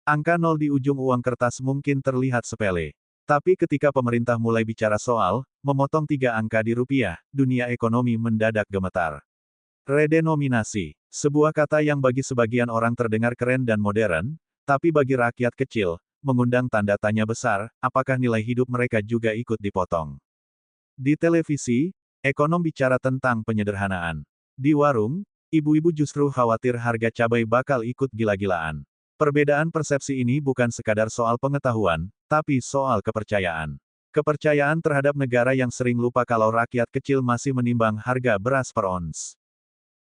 Angka nol di ujung uang kertas mungkin terlihat sepele. Tapi ketika pemerintah mulai bicara soal memotong 3 angka di rupiah, dunia ekonomi mendadak gemetar. Redenominasi, sebuah kata yang bagi sebagian orang terdengar keren dan modern, tapi bagi rakyat kecil, mengundang tanda tanya besar, apakah nilai hidup mereka juga ikut dipotong. Di televisi, ekonom bicara tentang penyederhanaan. Di warung, ibu-ibu justru khawatir harga cabai bakal ikut gila-gilaan. Perbedaan persepsi ini bukan sekadar soal pengetahuan, tapi soal kepercayaan. Kepercayaan terhadap negara yang sering lupa kalau rakyat kecil masih menimbang harga beras per ons.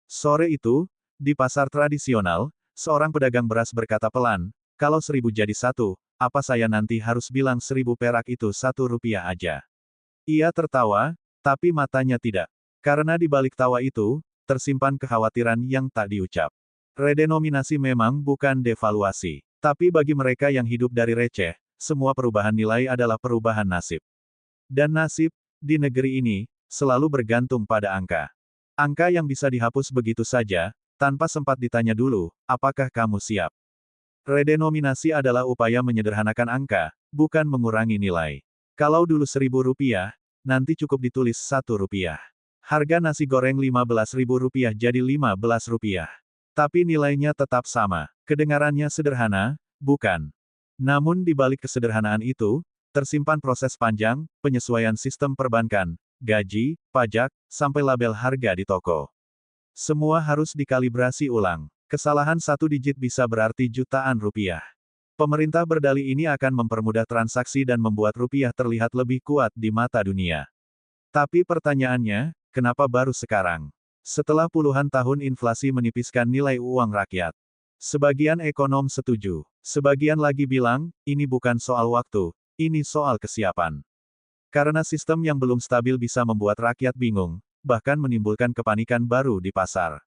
Sore itu, di pasar tradisional, seorang pedagang beras berkata pelan, kalau 1.000 jadi 1, apa saya nanti harus bilang 1.000 perak itu Rp1 aja? Ia tertawa, tapi matanya tidak. Karena di balik tawa itu, tersimpan kekhawatiran yang tak diucap. Redenominasi memang bukan devaluasi. Tapi bagi mereka yang hidup dari receh, semua perubahan nilai adalah perubahan nasib. Dan nasib, di negeri ini, selalu bergantung pada angka. Angka yang bisa dihapus begitu saja, tanpa sempat ditanya dulu, apakah kamu siap? Redenominasi adalah upaya menyederhanakan angka, bukan mengurangi nilai. Kalau dulu Rp1.000, nanti cukup ditulis Rp1. Harga nasi goreng Rp15.000 jadi Rp15. Tapi nilainya tetap sama. Kedengarannya sederhana, bukan? Namun di balik kesederhanaan itu, tersimpan proses panjang, penyesuaian sistem perbankan, gaji, pajak, sampai label harga di toko. Semua harus dikalibrasi ulang. Kesalahan 1 digit bisa berarti jutaan rupiah. Pemerintah berdalih ini akan mempermudah transaksi dan membuat rupiah terlihat lebih kuat di mata dunia. Tapi pertanyaannya, kenapa baru sekarang? Setelah puluhan tahun inflasi menipiskan nilai uang rakyat. Sebagian ekonom setuju. Sebagian lagi bilang, ini bukan soal waktu, ini soal kesiapan. Karena sistem yang belum stabil bisa membuat rakyat bingung, bahkan menimbulkan kepanikan baru di pasar.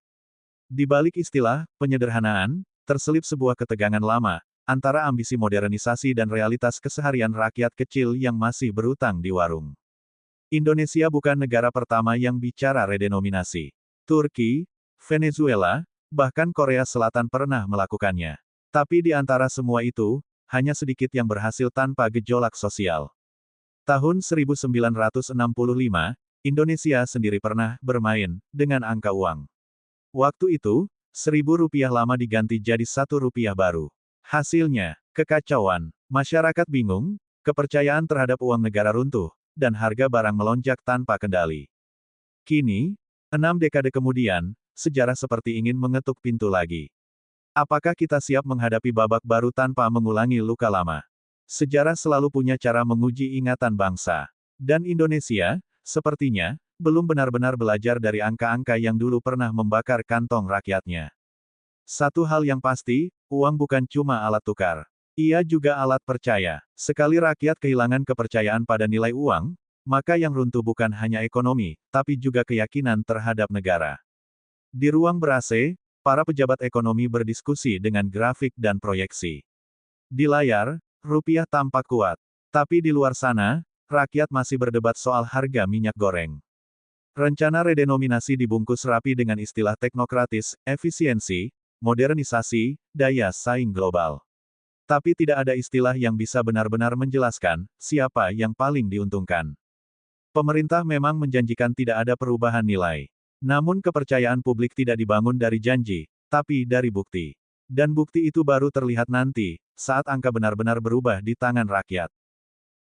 Di balik istilah penyederhanaan, terselip sebuah ketegangan lama, antara ambisi modernisasi dan realitas keseharian rakyat kecil yang masih berutang di warung. Indonesia bukan negara pertama yang bicara redenominasi. Turki, Venezuela, bahkan Korea Selatan pernah melakukannya. Tapi di antara semua itu, hanya sedikit yang berhasil tanpa gejolak sosial. Tahun 1965, Indonesia sendiri pernah bermain dengan angka uang. Waktu itu, Rp1.000 lama diganti jadi Rp1 baru. Hasilnya, kekacauan, masyarakat bingung, kepercayaan terhadap uang negara runtuh, dan harga barang melonjak tanpa kendali. Kini, 6 dekade kemudian, sejarah seperti ingin mengetuk pintu lagi. Apakah kita siap menghadapi babak baru tanpa mengulangi luka lama? Sejarah selalu punya cara menguji ingatan bangsa. Dan Indonesia, sepertinya, belum benar-benar belajar dari angka-angka yang dulu pernah membakar kantong rakyatnya. Satu hal yang pasti, uang bukan cuma alat tukar. Ia juga alat percaya. Sekali rakyat kehilangan kepercayaan pada nilai uang, maka yang runtuh bukan hanya ekonomi, tapi juga keyakinan terhadap negara. Di ruang ber-AC, para pejabat ekonomi berdiskusi dengan grafik dan proyeksi. Di layar, rupiah tampak kuat. Tapi di luar sana, rakyat masih berdebat soal harga minyak goreng. Rencana redenominasi dibungkus rapi dengan istilah teknokratis, efisiensi, modernisasi, daya saing global. Tapi tidak ada istilah yang bisa benar-benar menjelaskan siapa yang paling diuntungkan. Pemerintah memang menjanjikan tidak ada perubahan nilai. Namun kepercayaan publik tidak dibangun dari janji, tapi dari bukti. Dan bukti itu baru terlihat nanti, saat angka benar-benar berubah di tangan rakyat.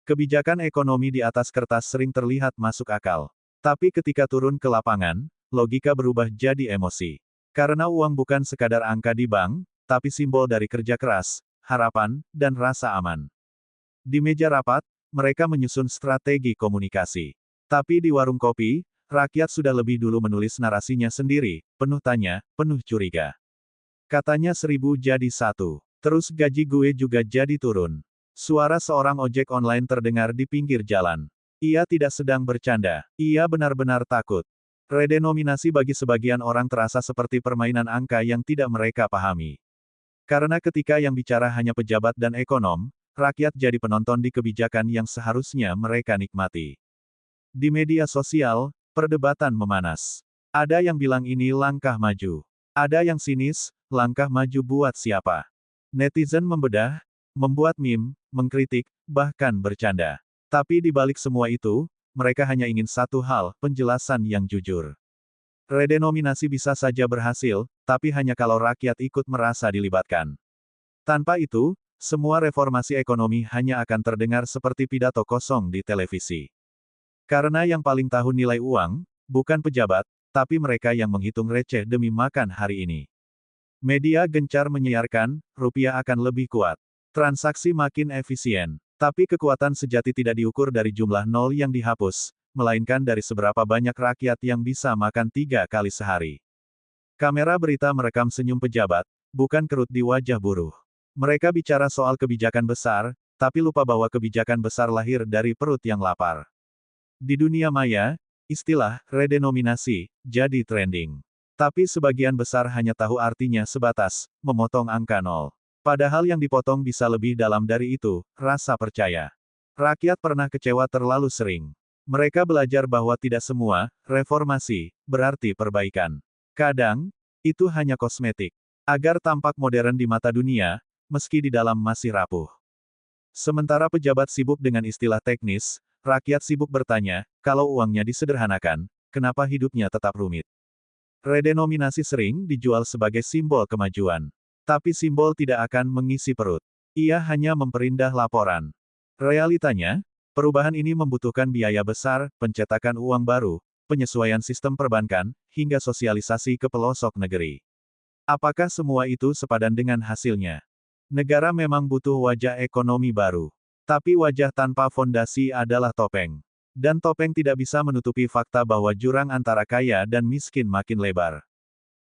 Kebijakan ekonomi di atas kertas sering terlihat masuk akal. Tapi ketika turun ke lapangan, logika berubah jadi emosi. Karena uang bukan sekadar angka di bank, tapi simbol dari kerja keras, harapan, dan rasa aman. Di meja rapat, mereka menyusun strategi komunikasi. Tapi di warung kopi, rakyat sudah lebih dulu menulis narasinya sendiri, penuh tanya, penuh curiga. Katanya 1.000 jadi 1. Terus gaji gue juga jadi turun. Suara seorang ojek online terdengar di pinggir jalan. Ia tidak sedang bercanda, ia benar-benar takut. Redenominasi bagi sebagian orang terasa seperti permainan angka yang tidak mereka pahami. Karena ketika yang bicara hanya pejabat dan ekonom, rakyat jadi penonton di kebijakan yang seharusnya mereka nikmati. Di media sosial, perdebatan memanas. Ada yang bilang ini langkah maju. Ada yang sinis, langkah maju buat siapa? Netizen membedah, membuat meme, mengkritik, bahkan bercanda. Tapi di balik semua itu, mereka hanya ingin satu hal, penjelasan yang jujur. Redenominasi bisa saja berhasil, tapi hanya kalau rakyat ikut merasa dilibatkan. Tanpa itu, semua reformasi ekonomi hanya akan terdengar seperti pidato kosong di televisi. Karena yang paling tahu nilai uang, bukan pejabat, tapi mereka yang menghitung receh demi makan hari ini. Media gencar menyiarkan, rupiah akan lebih kuat. Transaksi makin efisien. Tapi kekuatan sejati tidak diukur dari jumlah nol yang dihapus, melainkan dari seberapa banyak rakyat yang bisa makan 3 kali sehari. Kamera berita merekam senyum pejabat, bukan kerut di wajah buruh. Mereka bicara soal kebijakan besar, tapi lupa bahwa kebijakan besar lahir dari perut yang lapar. Di dunia maya, istilah redenominasi jadi trending. Tapi sebagian besar hanya tahu artinya sebatas memotong angka nol. Padahal yang dipotong bisa lebih dalam dari itu, rasa percaya. Rakyat pernah kecewa terlalu sering. Mereka belajar bahwa tidak semua reformasi berarti perbaikan. Kadang, itu hanya kosmetik. Agar tampak modern di mata dunia, meski di dalam masih rapuh. Sementara pejabat sibuk dengan istilah teknis, rakyat sibuk bertanya, kalau uangnya disederhanakan, kenapa hidupnya tetap rumit? Redenominasi sering dijual sebagai simbol kemajuan. Tapi simbol tidak akan mengisi perut. Ia hanya memperindah laporan. Realitanya, perubahan ini membutuhkan biaya besar, pencetakan uang baru, penyesuaian sistem perbankan, hingga sosialisasi ke pelosok negeri. Apakah semua itu sepadan dengan hasilnya? Negara memang butuh wajah ekonomi baru. Tapi wajah tanpa fondasi adalah topeng. Dan topeng tidak bisa menutupi fakta bahwa jurang antara kaya dan miskin makin lebar.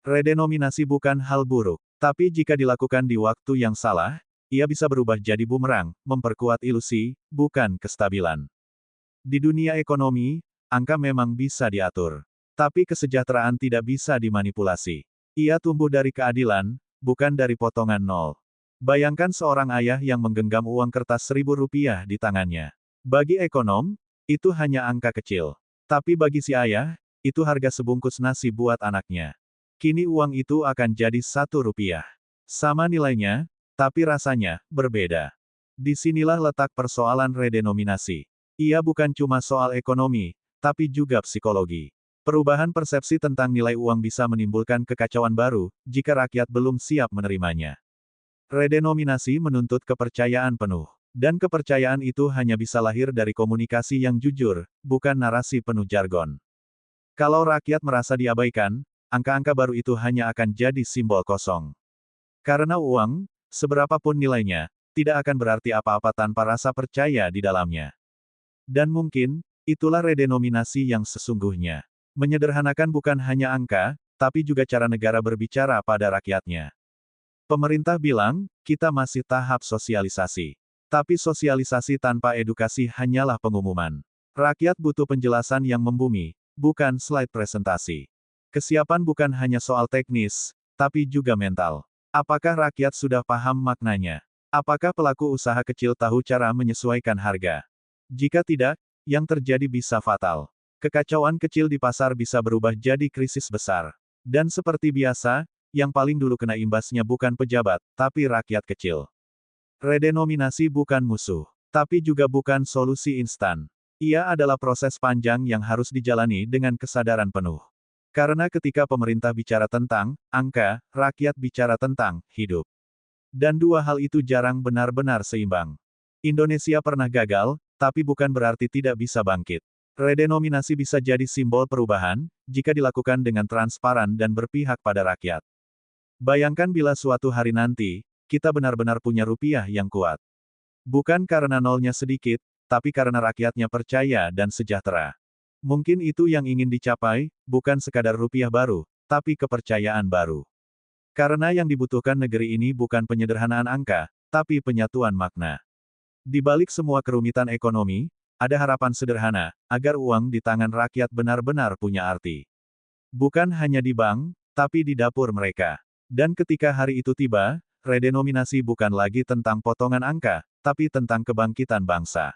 Redenominasi bukan hal buruk. Tapi jika dilakukan di waktu yang salah, ia bisa berubah jadi bumerang, memperkuat ilusi, bukan kestabilan. Di dunia ekonomi, angka memang bisa diatur. Tapi kesejahteraan tidak bisa dimanipulasi. Ia tumbuh dari keadilan, bukan dari potongan nol. Bayangkan seorang ayah yang menggenggam uang kertas Rp1.000 di tangannya. Bagi ekonom, itu hanya angka kecil. Tapi bagi si ayah, itu harga sebungkus nasi buat anaknya. Kini uang itu akan jadi Rp1. Sama nilainya, tapi rasanya berbeda. Disinilah letak persoalan redenominasi. Ia bukan cuma soal ekonomi, tapi juga psikologi. Perubahan persepsi tentang nilai uang bisa menimbulkan kekacauan baru, jika rakyat belum siap menerimanya. Redenominasi menuntut kepercayaan penuh. Dan kepercayaan itu hanya bisa lahir dari komunikasi yang jujur, bukan narasi penuh jargon. Kalau rakyat merasa diabaikan, angka-angka baru itu hanya akan jadi simbol kosong. Karena uang, seberapapun nilainya, tidak akan berarti apa-apa tanpa rasa percaya di dalamnya. Dan mungkin, itulah redenominasi yang sesungguhnya. Menyederhanakan bukan hanya angka, tapi juga cara negara berbicara pada rakyatnya. Pemerintah bilang, kita masih tahap sosialisasi. Tapi sosialisasi tanpa edukasi hanyalah pengumuman. Rakyat butuh penjelasan yang membumi, bukan slide presentasi. Kesiapan bukan hanya soal teknis, tapi juga mental. Apakah rakyat sudah paham maknanya? Apakah pelaku usaha kecil tahu cara menyesuaikan harga? Jika tidak, yang terjadi bisa fatal. Kekacauan kecil di pasar bisa berubah jadi krisis besar. Dan seperti biasa, yang paling dulu kena imbasnya bukan pejabat, tapi rakyat kecil. Redenominasi bukan musuh, tapi juga bukan solusi instan. Ia adalah proses panjang yang harus dijalani dengan kesadaran penuh. Karena ketika pemerintah bicara tentang angka, rakyat bicara tentang hidup. Dan dua hal itu jarang benar-benar seimbang. Indonesia pernah gagal, tapi bukan berarti tidak bisa bangkit. Redenominasi bisa jadi simbol perubahan, jika dilakukan dengan transparan dan berpihak pada rakyat. Bayangkan bila suatu hari nanti, kita benar-benar punya rupiah yang kuat. Bukan karena nolnya sedikit, tapi karena rakyatnya percaya dan sejahtera. Mungkin itu yang ingin dicapai, bukan sekadar rupiah baru, tapi kepercayaan baru. Karena yang dibutuhkan negeri ini bukan penyederhanaan angka, tapi penyatuan makna. Di balik semua kerumitan ekonomi, ada harapan sederhana, agar uang di tangan rakyat benar-benar punya arti. Bukan hanya di bank, tapi di dapur mereka. Dan ketika hari itu tiba, redenominasi bukan lagi tentang potongan angka, tapi tentang kebangkitan bangsa.